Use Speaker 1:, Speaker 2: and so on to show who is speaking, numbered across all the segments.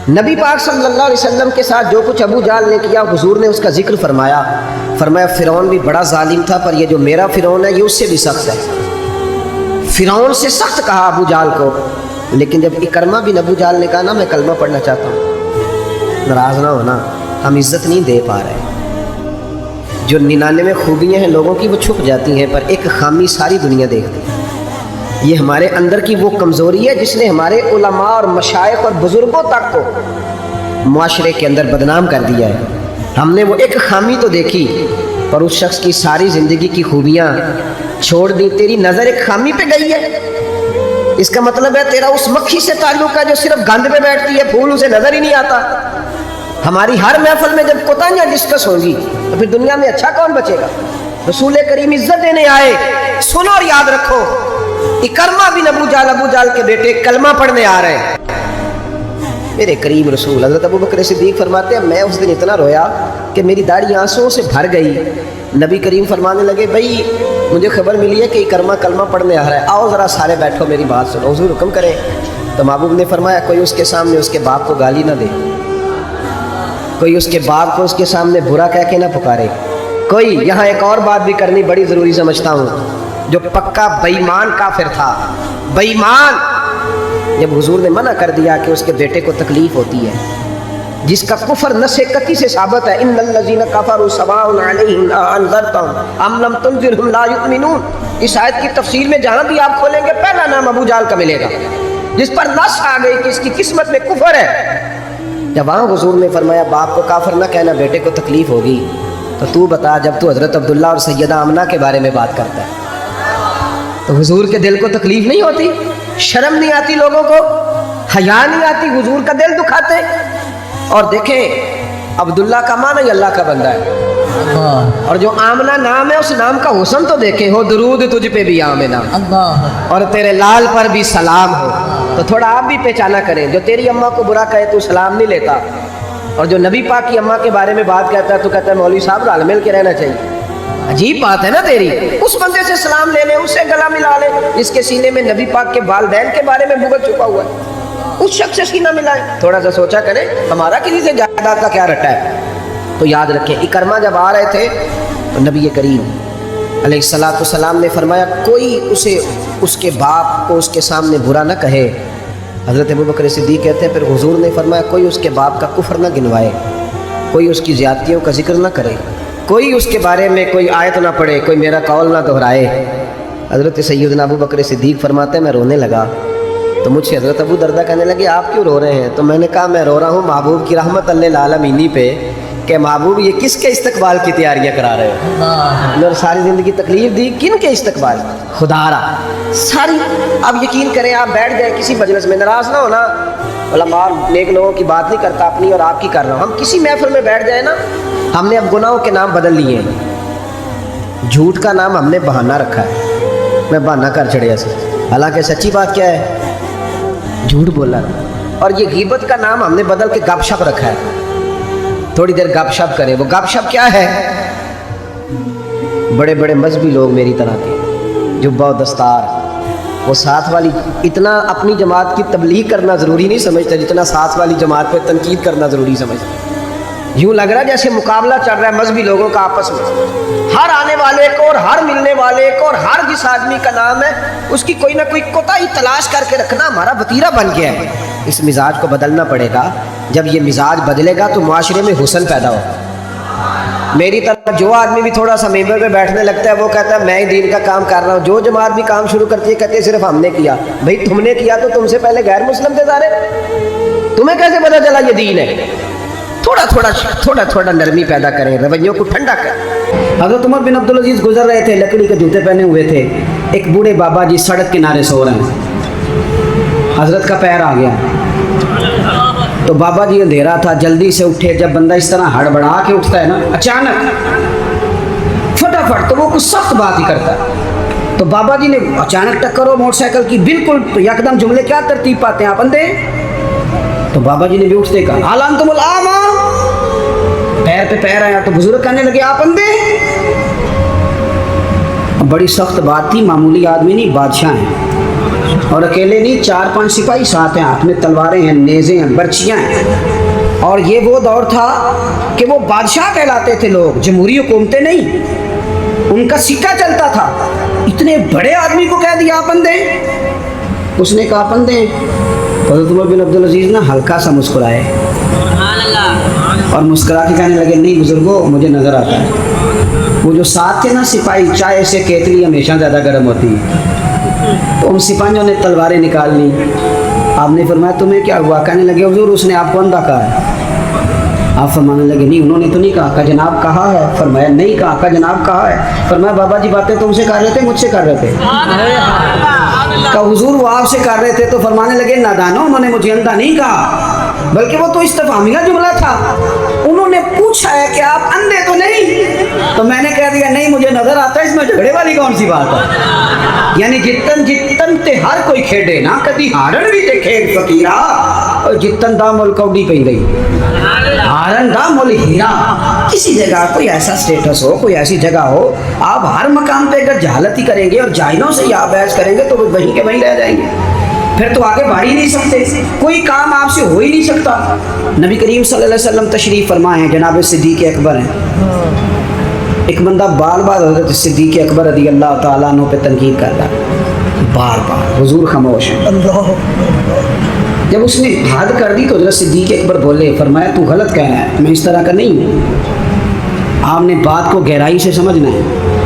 Speaker 1: نبی پاک صلی اللہ علیہ وسلم کے ساتھ جو کچھ ابو جہل نے کیا حضور نے اس کا ذکر فرمایا فرعون بھی بڑا ظالم تھا، پر یہ جو میرا فرعون ہے یہ اس سے بھی سخت ہے۔ فرعون سے سخت کہا ابو جہل کو، لیکن جب اکرمہ بن ابو جہل نے کہا نا میں کلمہ پڑھنا چاہتا ہوں، ناراض نہ ہونا، ہم عزت نہیں دے پا رہے۔ جو 99 خوبیاں ہیں لوگوں کی وہ چھپ جاتی ہیں، پر ایک خامی ساری دنیا دیکھتی ہے۔ یہ ہمارے اندر کی وہ کمزوری ہے جس نے ہمارے علماء اور مشائخ اور بزرگوں تک کو معاشرے کے اندر بدنام کر دیا ہے۔ ہم نے وہ ایک خامی تو دیکھی، پر اس شخص کی ساری زندگی کی خوبیاں چھوڑ دی۔ تیری نظر ایک خامی پہ گئی ہے، اس کا مطلب ہے تیرا اس مکھی سے تعلق ہے جو صرف گند پہ بیٹھتی ہے، پھول اسے نظر ہی نہیں آتا۔ ہماری ہر محفل میں جب کوتاہیاں ڈسکس ہوں گی تو پھر دنیا میں اچھا کون بچے گا؟ رسول کریم عزت دینے آئے، سنو اور یاد رکھو، اکرمہ بن ابو جہل کے بیٹے کلمہ پڑھنے آ رہے ہیں۔ میرے کریم رسول حضرت ابو بکر صدیق فرماتے ہیں میں اس دن اتنا رویا کہ میری داڑھی آنسوں سے بھر گئی۔ نبی کریم فرمانے لگے بھائی مجھے خبر ملی ہے کہ اکرمہ کلمہ پڑھنے آ رہا ہے، آؤ ذرا سارے بیٹھو میری بات سنو، حضور حکم کرے۔ تو محبوب نے فرمایا کوئی اس کے سامنے اس کے باپ کو گالی نہ دے، کوئی اس کے باپ کو اس کے سامنے برا کہہ کے نہ پکارے، کوئی یہاں ایک اور بات بھی کرنی بڑی ضروری سمجھتا ہوں، جو پکا بے ایمان کافر تھا، بے ایمان، جب حضور نے منع کر دیا کہ اس کے بیٹے کو تکلیف ہوتی ہے، جس کا کفر نص قطعی سے ثابت ہے، ان الذین کفروا سواء علیہم انذرتهم ام لم تنذرهم لا یؤمنون، اس آیت کی تفسیر میں جہاں بھی آپ کھولیں گے پہلا نام ابو جہل کا ملے گا، جس پر نص آ گئی کہ اس کی قسمت میں کفر ہے۔ جب وہاں حضور نے فرمایا باپ کو کافر نہ کہنا، بیٹے کو تکلیف ہوگی، تو تو بتا جب تو حضرت عبداللہ اور سیدہ آمنہ کے بارے میں بات کرتا ہے تو حضور کے دل کو تکلیف نہیں ہوتی؟ شرم نہیں آتی لوگوں کو؟ حیا نہیں آتی؟ حضور کا دل دکھاتے؟ اور دیکھیں عبداللہ کا معنی ہی اللہ کا بندہ ہے، اور جو آمنہ نام ہے اس نام کا حسن تو دیکھیں، ہو درود تجھ پہ بھی آمنہ اور تیرے لال پر بھی سلام ہو، تو تھوڑا آپ بھی پہچانا کریں۔ جو تیری اماں کو برا کہے تو سلام نہیں لیتا، اور جو نبی پاک کی اماں کے بارے میں بات کہتا ہے تو کہتا ہے مولوی صاحب رل مل کے رہنا چاہیے۔ عجیب بات ہے نا تیری، اس بندے سے سلام لے لے، اس سے گلا ملا لے جس کے سینے میں نبی پاک کے والدین کے بارے میں بغض چھپا ہوا ہے، اس شخص سے سینہ ملائے۔ تھوڑا سا سوچا کریں ہمارا کسی سے جائیداد کا کیا رٹا ہے۔ تو یاد رکھیں اکرمہ جب آ رہے تھے تو نبی کریم علیہ السلام نے فرمایا کوئی اسے اس کے باپ کو اس کے سامنے برا نہ کہے۔ حضرت ابو بکر صدیق کہتے ہیں پھر حضور نے فرمایا کوئی اس کے باپ کا کفر نہ گنوائے، کوئی اس کی زیادتیوں کا ذکر نہ کرے، کوئی اس کے بارے میں کوئی آیت نہ پڑھے، کوئی میرا قول نہ دہرائے۔ حضرت سیدنا ابو بکر صدیق فرماتے ہیں میں رونے لگا تو مجھ سے حضرت ابو دردہ کہنے لگے آپ کیوں رو رہے ہیں؟ تو میں نے کہا میں رو رہا ہوں محبوب کی رحمت للعالمین پہ کہ محبوب یہ کس کے استقبال کی تیاریاں کرا رہے ہو، اور ساری زندگی تکلیف دی کن کے استقبال؟ خدا را ساری۔ اب یقین کریں آپ بیٹھ گئے کسی مجلس میں، ناراض نہ ہونا، علماء نیک لوگوں کی بات نہیں کرتا، اپنی اور آپ کی کر رہا ہوں، ہم کسی محفل میں بیٹھ جائے نا، ہم نے اب گناہوں کے نام بدل لیے ہیں، جھوٹ کا نام ہم نے بہانہ رکھا ہے، میں بہانہ کر چڑھیا سے، حالانکہ سچی بات کیا ہے؟ جھوٹ بولا۔ اور یہ غیبت کا نام ہم نے بدل کے گپ شپ رکھا ہے، تھوڑی دیر گپ شپ کریں۔ وہ گپ شپ کیا ہے؟ بڑے بڑے مذہبی لوگ میری طرح کے جبہ و دستار، وہ ساتھ والی اتنا اپنی جماعت کی تبلیغ کرنا ضروری نہیں سمجھتے جتنا ساتھ والی جماعت پہ تنقید کرنا ضروری سمجھتے۔ یوں لگ رہا ہے جیسے مقابلہ چل رہا ہے مذہبی لوگوں کا آپس میں، ہر آنے والے کو اور ہر ملنے والے کو اور ہر جس آدمی کا نام ہے اس کی کوئی نہ کوئی کوتاہی تلاش کر کے رکھنا ہمارا وتیرہ بن گیا ہے۔ اس مزاج کو بدلنا پڑے گا، جب یہ مزاج بدلے گا تو معاشرے میں حسن پیدا ہوگا۔ میری طرف جو آدمی بھی تھوڑا سا ممبر پہ بیٹھنے لگتا ہے وہ کہتا ہے میں ہی دین کا کام کر رہا ہوں، جو جماعت بھی کام شروع کرتی ہے کہتے ہیں صرف ہم نے کیا۔ بھئی تم نے کیا تو تم سے پہلے غیر مسلم تھے سارے، تمہیں کیسے پتا چلا یہ دین ہے؟ تھوڑا تھوڑا نرمی پیدا کریں، رویوں کو ٹھنڈا کریں۔ حضرت عمر بن عبدالعزیز گزر رہے تھے، لکڑی کے جوتے پہنے ہوئے تھے، ایک بوڑھے بابا جی سڑک کنارے سو رہے ہیں، حضرت کا پیر آ گیا تو بابا جی اندھیرا تھا، جلدی سے اٹھے۔ جب بندہ اس طرح ہڑبڑا کے اٹھتا ہے نا اچانک فٹافٹ، تو وہ کچھ سخت بات ہی کرتا ہے، تو بابا جی نے اچانک ٹکر ہو موٹر سائیکل کی، بالکل یکدم جملے کیا ترتیب پاتے ہیں آپ اندھے؟ تو بابا جی نے بھی اٹھتے کہا حال انتم الاعمى، پیر پہ پیر آیا تو بزرگ کہنے لگے آپ اندھے؟ بڑی سخت بات تھی، معمولی آدمی نہیں بادشاہ ہیں۔
Speaker 2: اور اکیلے نہیں، 4-5 سپاہی ساتھ ہیں، ہاتھ میں تلواریں ہیں، نیزے ہیں، برچیاں ہیں. اور یہ وہ دور تھا کہ وہ بادشاہ کہلاتے تھے لوگ، جمہوری حکومتیں نہیں، ان کا سکہ چلتا تھا. اتنے بڑے آدمی کو کہہ دیا آپ اندھے. اس نے کہا آپ اندھے ہیں. حضرت عمر بن عبدالعزیز نا ہلکا سا مسکرائے اور مسکرا کے کہنے لگے نہیں بزرگوں مجھے نظر آتا ہے. وہ جو ساتھ تھے نا سپاہی، چائے سے کیتلی ہمیشہ زیادہ گرم ہوتی ہے، تو ان سپاہیوں نے تلواریں نکال لی. آپ نے فرمایا تمہیں کیا ہوا؟ کہنے لگے حضور اس نے آپ کو اندھا کہا ہے. آپ فرمانے لگے نہیں انہوں نے تو نہیں کہا. کہا جناب کہا ہے. فرمایا نہیں کہا. کہا جناب کہا ہے. فرمایا بابا جی باتیں تم سے کر رہے تھے مجھ سے کر رہے تھے؟ کہا حضور وہ آپ سے کر رہے تھے. تو فرمانے لگے نادانو انہوں نے مجھے اندھا نہیں کہا، بلکہ وہ تو استفہامیہ جملہ تھا. انہوں نے پوچھا ہے کہ آپ اندھے تو نہیں، تو میں نے کہہ دیا نہیں مجھے نظر آتا ہے. اس میں جھگڑے والی کون سی بات ہے؟ یعنی جتن جتن تے ہر کوئی کھیڑے نا کدی ہارن بھی تے کھیڑ فقیرا، اور جتن دا مل کوڈی پہ گئی ہارن دا مل ہیرا. کسی جگہ کوئی ایسا سٹیٹس ہو، کوئی ایسی جگہ ہو، آپ ہر مقام پہ اگر جہالت ہی کریں گے اور جاہلوں سے ہی آپ بحث کریں گے تو وہ وہیں کے وہیں رہ جائیں گے، پھر تو آگے بڑھ ہی نہیں سکتے، کوئی کام آپ سے ہو ہی نہیں سکتا. نبی کریم صلی اللہ علیہ وسلم تشریف فرمائے ہیں، جناب صدیق اکبر ہیں. ایک بندہ بار بار حضرت صدیق اکبر رضی اللہ تعالیٰ عنہ پہ تنقید کر رہا ہے، بار بار. حضور خاموش ہیں. جب اس نے حد کر دی تو حضرت صدیق اکبر بولے، فرمایا تو غلط کہہ رہا ہے، میں اس طرح کا نہیں ہوں. آپ نے بات کو گہرائی سے سمجھنا ہے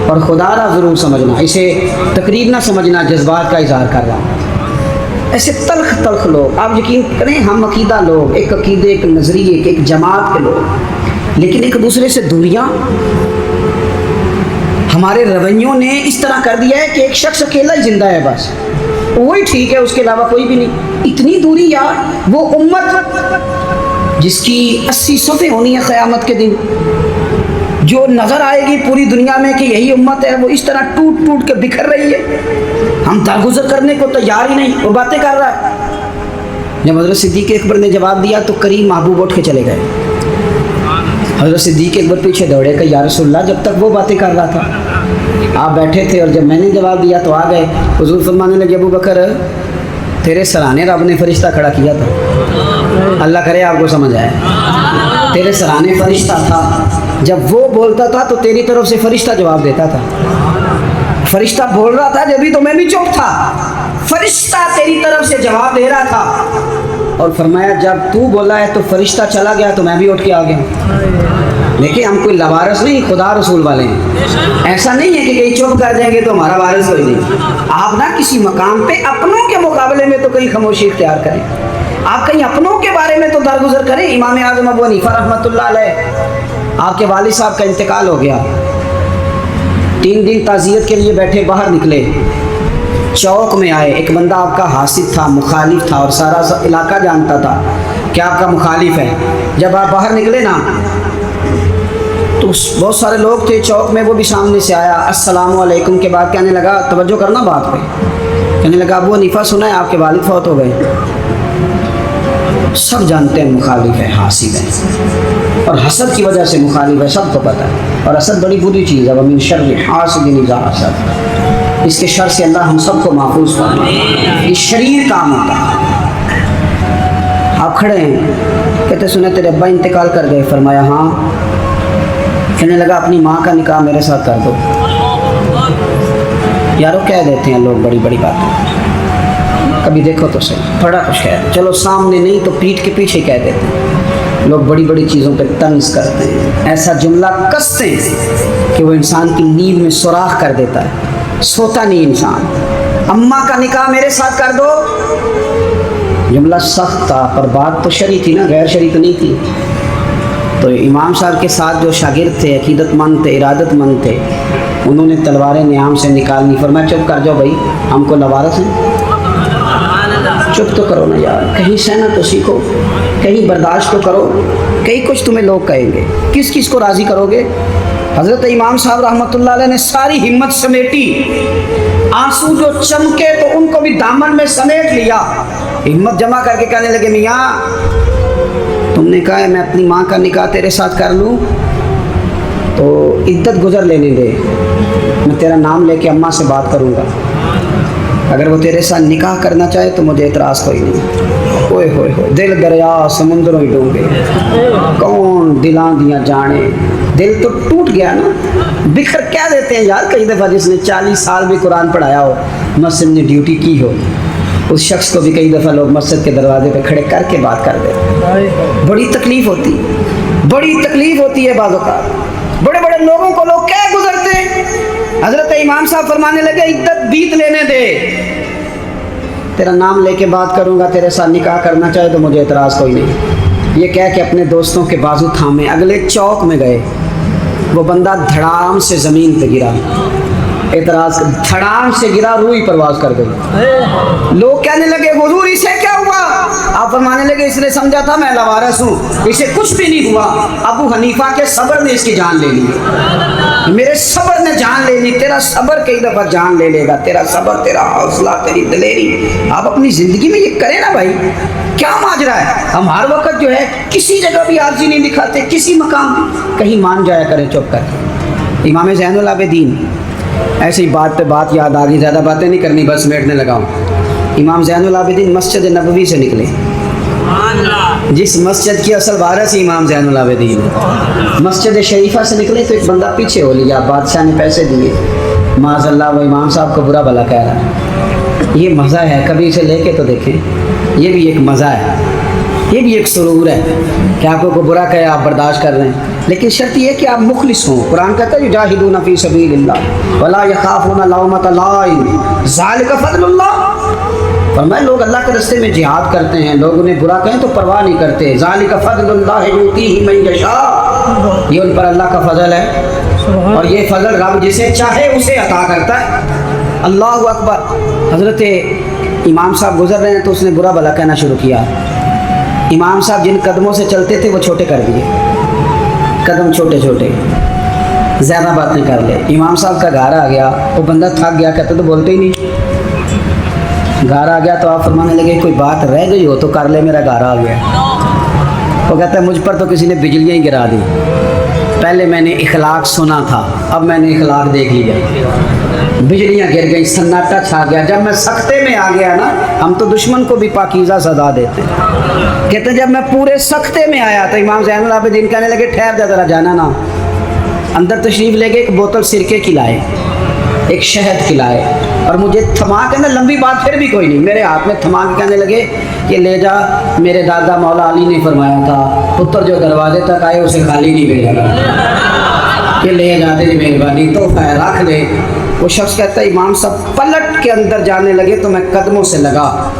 Speaker 2: اور خدا را ضرور سمجھنا، اسے تقریر نہ سمجھنا جذبات کا اظہار کر رہا ہوں. ایسے تلخ تلخ لوگ، آپ یقین کریں ہم عقیدہ لوگ، ایک عقیدے ایک نظریے ایک جماعت کے لوگ، لیکن ایک دوسرے سے دوریاں. ہمارے رویوں نے اس طرح کر دیا ہے کہ ایک شخص اکیلا ہی زندہ ہے، بس وہی ٹھیک ہے، اس کے علاوہ کوئی بھی نہیں. اتنی دوری یار. وہ امت جس کی 80 صفحے ہونی ہے قیامت کے دن، جو نظر آئے گی پوری دنیا میں کہ یہی امت ہے، وہ اس طرح ٹوٹ ٹوٹ کے بکھر رہی ہے. ہم درگزر کرنے کو تیار ہی نہیں، وہ باتیں کر رہا ہے. جب حضرت صدیق اکبر نے جواب دیا تو قریب محبوب اٹھ کے چلے گئے. حضرت صدیق اکبر پیچھے دوڑے کہ یا رسول اللہ جب تک وہ باتیں کر رہا تھا آپ بیٹھے تھے، اور جب میں نے جواب دیا تو آ گئے. حضور فرمانے لگے ابو بکر تیرے سرانے رب نے فرشتہ کھڑا کیا تھا. اللہ کرے آپ کو سمجھ آئے. تیرے سرانے فرشتہ تھا، جب وہ بولتا تھا تو تیری طرف سے فرشتہ جواب دیتا تھا. فرشتہ بول رہا تھا جبھی تو میں بھی چپ تھا، فرشتہ تیری طرف سے جواب دے رہا تھا. اور فرمایا جب تو بولا ہے تو فرشتہ چلا گیا تو میں بھی اٹھ کے آ گیا. دیکھیں ہم کوئی لوارث نہیں، خدا رسول والے ہیں. ایسا نہیں ہے کہ کہیں چپ کر جائیں گے تو ہمارا وارث کوئی نہیں. آپ نہ کسی مقام پہ اپنوں کے مقابلے میں تو کہیں خاموشی اختیار کریں، آپ کہیں اپنوں کے بارے میں تو درگزر کریں. امام اعظم ابو حنیفہ رحمۃ اللہ علیہ، آپ کے والد صاحب کا انتقال ہو گیا. 3 دن تعزیت کے لیے بیٹھے، باہر نکلے، چوک میں آئے. ایک بندہ آپ کا حاسد تھا، مخالف تھا، اور سارا علاقہ جانتا تھا کہ آپ کا مخالف ہے. جب آپ باہر نکلے نا تو بہت سارے لوگ تھے چوک میں، وہ بھی سامنے سے آیا. السلام علیکم کے بعد کہنے لگا، توجہ کرنا بات پہ، کہنے لگا ابو حنیفہ سنا ہے آپ کے والد فوت ہو گئے. سب جانتے ہیں مخالف ہے، حاسد ہے، اور حسد کی وجہ سے مخالف ہے، سب کو پتہ ہے. اور حسد بڑی بری چیز ہے. وَمِن شَرِّ حَاسِدٍ إِذَا حَسَدَ، اس کے شر سے اللہ ہم سب کو محفوظ فرمائے. یہ شریر کام ہوتا ہے. آپ کھڑے ہیں، کہتے سنے تیرے ابا انتقال کر گئے. فرمایا ہاں. کہنے لگا اپنی ماں کا نکاح میرے ساتھ کر دو. یارو کہہ دیتے ہیں لوگ بڑی بڑی باتیں، کبھی دیکھو تو صحیح، بڑا کچھ ہے، چلو سامنے نہیں تو پیٹھ کے پیچھے کہہ دیتے ہیں. لوگ بڑی بڑی چیزوں پہ طنز کرتے ہیں، ایسا جملہ کستے ہیں کہ وہ انسان کی نیند میں سوراخ کر دیتا ہے، سوتا نہیں انسان. اماں کا نکاح میرے ساتھ کر دو، جملہ سخت تھا پر بات تو شرعی تھی نا، غیر شرعی تو نہیں تھی. تو امام صاحب کے ساتھ جو شاگرد تھے، عقیدت مند تھے، ارادت مند تھے، انہوں نے تلواریں نیام سے نکالنی. فرمایا چپ کر جاؤ بھائی، ہم کو لوارث ہیں، چپ تو کرو نا یار، کہیں سہنا تو سیکھو، کہیں برداشت تو کرو، کہیں کچھ تمہیں لوگ کہیں گے، کس کس کو راضی کرو گے. حضرت امام صاحب رحمۃ اللہ علیہ نے ساری ہمت سمیٹی، آنسو جو چمکے تو ان کو بھی دامن میں سمیٹ لیا، ہمت جمع کر کے کہنے لگے میاں تم نے کہا ہے میں اپنی ماں کا نکاح تیرے ساتھ کر لوں تو عدت گزر لینے دے، میں تیرا نام لے کے اماں سے بات کروں گا. اگر وہ تیرے ساتھ نکاح کرنا چاہے تو مجھے اعتراض کوئی نہیں. اوئے ہوئے ہوئے دل دریا سمندروں ہی ڈوبے, کون دلاں دیاں جانے. دل تو ٹوٹ گیا نا, بکھر کیا دیتے ہیں یار. کئی دفعہ جس نے 40 سال بھی قرآن پڑھایا ہو, مسجد میں ڈیوٹی کی ہو, اس شخص کو بھی کئی دفعہ لوگ مسجد کے دروازے پہ کھڑے کر کے بات کر دیتے. بڑی تکلیف ہوتی, بڑی تکلیف ہوتی ہے بعض اوقات. بڑے بڑے لوگوں کو لوگ کیا گزرتے ہیں. حضرت امام صاحب فرمانے لگے عدت بیت لینے دے, تیرا نام لے کے بات کروں گا, تیرے ساتھ نکاح کرنا چاہے تو مجھے اعتراض کوئی نہیں. یہ کہہ کے اپنے دوستوں کے بازو تھامے اگلے چوک میں گئے. وہ بندہ دھڑام سے زمین پہ گرا, اعتراض دھڑام سے گرا, روح پرواز کر گئی. لوگ کہنے لگے حضور اسے کیا ہوا؟ آپ فرمانے لگے اس نے سمجھا تھا میں لوارث ہوں, اسے کچھ بھی نہیں ہوا. ابو حنیفہ کے صبر نے اس کی جان لے لی, میرے صبر نے جان لے لی. تیرا صبر کئی دفعہ جان لے لے گا, تیرا صبر, تیرا حوصلہ, تیری دلیری. آپ اپنی زندگی میں یہ کریں نا بھائی. کیا ماجرا ہے؟ ہم ہر وقت جو ہے کسی جگہ بھی عاجزی نہیں دکھاتے, کسی مقام پہ کہیں مان جایا کریں چپ کر. امام زین العابدین, ایسی بات پہ بات یاد آ گئی, زیادہ باتیں نہیں کرنی, بس میٹنے لگا ہوں. امام زین العابدین مسجد نبوی سے نکلے, جس مسجد کی اصل وارث امام زین العابدین, مسجد شریفہ سے نکلے تو ایک بندہ پیچھے ہو لیا. بادشاہ نے پیسے دیے, معاذ اللہ وہ امام صاحب کو برا بھلا کہہ رہا ہے. یہ مزہ ہے, کبھی اسے لے کے تو دیکھیں. یہ بھی ایک مزہ ہے, یہ بھی ایک سرور ہے کہ آپ کو برا کہے آپ برداشت کر رہے ہیں, لیکن شرط یہ ہے کہ آپ مخلص ہوں. قرآن کہتا ہے یجاہدون فی سبیل اللہ ولا یخافون لومۃ لائم ذالک فضل اللہ. فرمایا لوگ اللہ کے راستے میں جہاد کرتے ہیں, لوگ انہیں برا کہیں تو پرواہ نہیں کرتے. ذالک فضل اللہ یؤتیہ من یشاء, یہ ان پر اللہ کا فضل ہے, اور یہ فضل رب جسے چاہے اسے عطا کرتا ہے. اللہ اکبر. حضرت امام صاحب گزر رہے ہیں تو اس نے برا بھلا کہنا شروع کیا. امام صاحب جن قدموں سے چلتے تھے وہ چھوٹے کر دیے, قدم چھوٹے چھوٹے, زیادہ باتیں کر لے. امام صاحب کا گھر آ گیا, وہ بندہ تھک گیا, کہتے تو بولتے ہی نہیں. گھر آ گیا تو آپ فرمانے لگے کوئی بات رہ گئی ہو تو کر لے, میرا گھر آ گیا. وہ کہتا ہے مجھ پر تو کسی نے بجلیاں ہی گرا دی. پہلے میں نے اخلاق سنا تھا, اب میں نے اخلاق دیکھ لیا. بجلیاں گر گئی, سناٹا چھا گیا. جب میں سختے میں آ گیا نا, ہم تو دشمن کو بھی پاکیزہ سزا دیتے ہیں. کہتے ہیں جب میں پورے سختے میں آیا تو امام زین العابدین کہنے لگے ٹھہر جا ذرا, جانا نا. اندر تشریف لے گئے, ایک بوتل سرکے کی لائے, ایک شہد کھلائے, اور مجھے تھما کے نا, لمبی بات پھر بھی کوئی نہیں, میرے ہاتھ میں تھما کے کہنے لگے کہ لے جا. میرے دادا مولا علی نے فرمایا تھا پتر جو دروازے تک آئے اسے خالی نہیں بھیجا گا, کہ لے جا تیری مہربانی, تو رکھ دے. وہ شخص کہتا ہے امام صاحب پلٹ کے اندر جانے لگے تو میں قدموں سے لگا,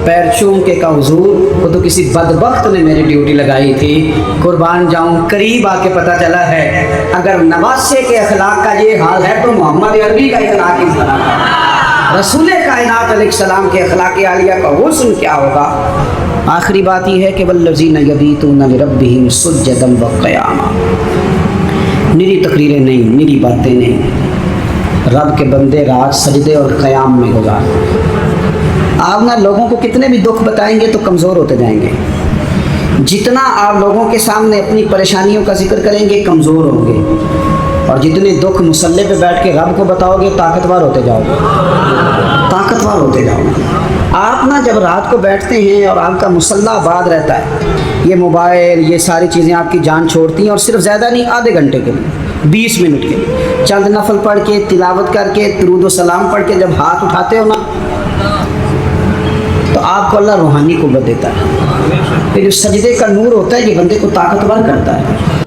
Speaker 2: پیر چوم کے کہا حضور وہ تو کسی بدبخت نے میری ڈیوٹی لگائی تھی, قربان جاؤں. قریب آ کے پتہ چلا ہے اگر نواسے کے اخلاق کا یہ حال ہے تو محمد عربی کا اخلاق اس طرح ہے, رسول کائنات علیہ السلام کے اخلاق عالیہ کا حسن کیا ہوگا. آخری بات یہ ہے کہ والذین یبیتون لربہم سجدا وقیاما. نری تقریریں نہیں, نری باتیں نہیں, رب کے بندے رات سجدے اور قیام میں گزار. آپ نہ لوگوں کو کتنے بھی دکھ بتائیں گے تو کمزور ہوتے جائیں گے. جتنا آپ لوگوں کے سامنے اپنی پریشانیوں کا ذکر کریں گے کمزور ہوں گے, اور جتنے دکھ مسلح پہ بیٹھ کے رب کو بتاؤ گے طاقتور ہوتے جاؤ گے, طاقتور ہوتے جاؤ گے. آپ نہ جب رات کو بیٹھتے ہیں اور آپ کا مسلح آباد رہتا ہے, یہ موبائل یہ ساری چیزیں آپ کی جان چھوڑتی ہیں, اور صرف زیادہ نہیں, آدھے گھنٹے کے لیے, 20 منٹ کے لیے چند نفل پڑھ کے, تلاوت کر کے, درود و سلام پڑھ کے جب ہاتھ اٹھاتے ہو نا تو آپ کو اللہ روحانی قوت دیتا ہے. یہ جو سجدے کا نور ہوتا ہے یہ بندے کو طاقتور کرتا ہے.